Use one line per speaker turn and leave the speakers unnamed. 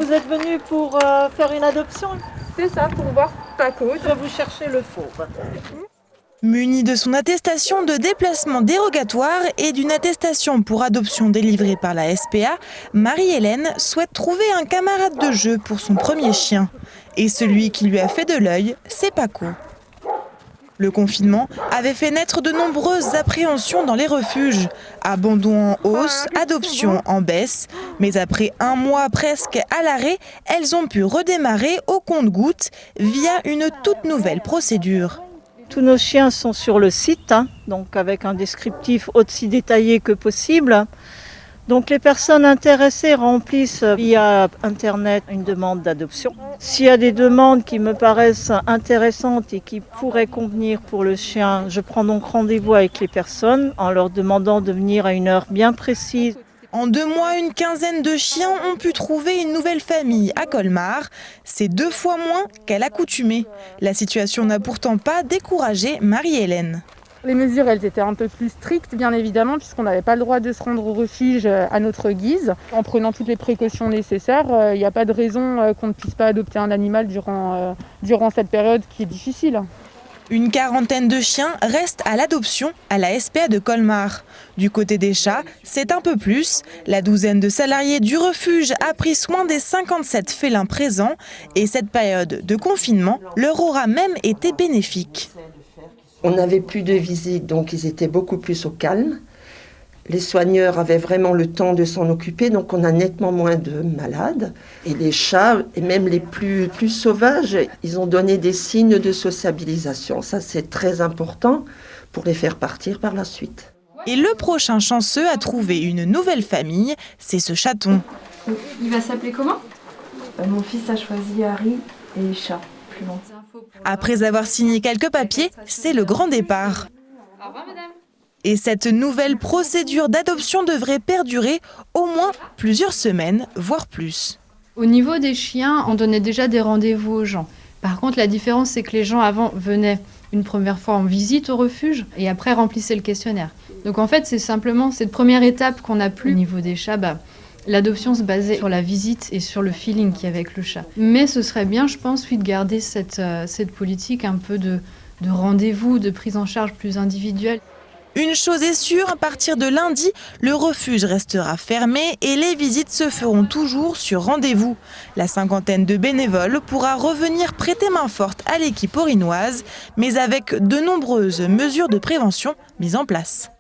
Vous êtes venu pour faire une adoption?
C'est ça, pour voir Paco.
Je vais vous chercher le fauve.
Munie de son attestation de déplacement dérogatoire et d'une attestation pour adoption délivrée par la SPA, Marie-Hélène souhaite trouver un camarade de jeu pour son premier chien. Et celui qui lui a fait de l'œil, c'est Paco. Le confinement avait fait naître de nombreuses appréhensions dans les refuges. Abandon en hausse, adoption en baisse. Mais après un mois presque à l'arrêt, elles ont pu redémarrer au compte-gouttes via une toute nouvelle procédure.
Tous nos chiens sont sur le site, donc avec un descriptif aussi détaillé que possible. Donc les personnes intéressées remplissent via Internet une demande d'adoption. S'il y a des demandes qui me paraissent intéressantes et qui pourraient convenir pour le chien, je prends donc rendez-vous avec les personnes en leur demandant de venir à une heure bien précise.
En 2 mois, une quinzaine de chiens ont pu trouver une nouvelle famille à Colmar. C'est 2 fois moins qu'à l'accoutumée. La situation n'a pourtant pas découragé Marie-Hélène.
Les mesures, elles étaient un peu plus strictes, bien évidemment, puisqu'on n'avait pas le droit de se rendre au refuge à notre guise. En prenant toutes les précautions nécessaires, il n'y a pas de raison qu'on ne puisse pas adopter un animal durant cette période qui est difficile.
Une quarantaine de chiens restent à l'adoption à la SPA de Colmar. Du côté des chats, c'est un peu plus. La douzaine de salariés du refuge a pris soin des 57 félins présents et cette période de confinement leur aura même été bénéfique.
On n'avait plus de visites, donc ils étaient beaucoup plus au calme. Les soigneurs avaient vraiment le temps de s'en occuper, donc on a nettement moins de malades. Et les chats, et même les plus sauvages, ils ont donné des signes de sociabilisation. Ça, c'est très important pour les faire partir par la suite.
Et le prochain chanceux à trouver une nouvelle famille, c'est ce chaton.
Il va s'appeler comment?
Mon fils a choisi Harry et chat, plus long.
Après avoir signé quelques papiers, c'est le grand départ.
Au revoir, madame.
Et cette nouvelle procédure d'adoption devrait perdurer au moins plusieurs semaines, voire plus.
Au niveau des chiens, on donnait déjà des rendez-vous aux gens. Par contre, la différence, c'est que les gens avant venaient une première fois en visite au refuge et après remplissaient le questionnaire. Donc en fait, c'est simplement cette première étape qu'on n'a plus. Au niveau des chats, l'adoption se basait sur la visite et sur le feeling qu'il y avait avec le chat. Mais ce serait bien, je pense, de garder cette politique un peu de rendez-vous, de prise en charge plus individuelle.
Une chose est sûre, à partir de lundi, le refuge restera fermé et les visites se feront toujours sur rendez-vous. La cinquantaine de bénévoles pourra revenir prêter main forte à l'équipe orinoise, mais avec de nombreuses mesures de prévention mises en place.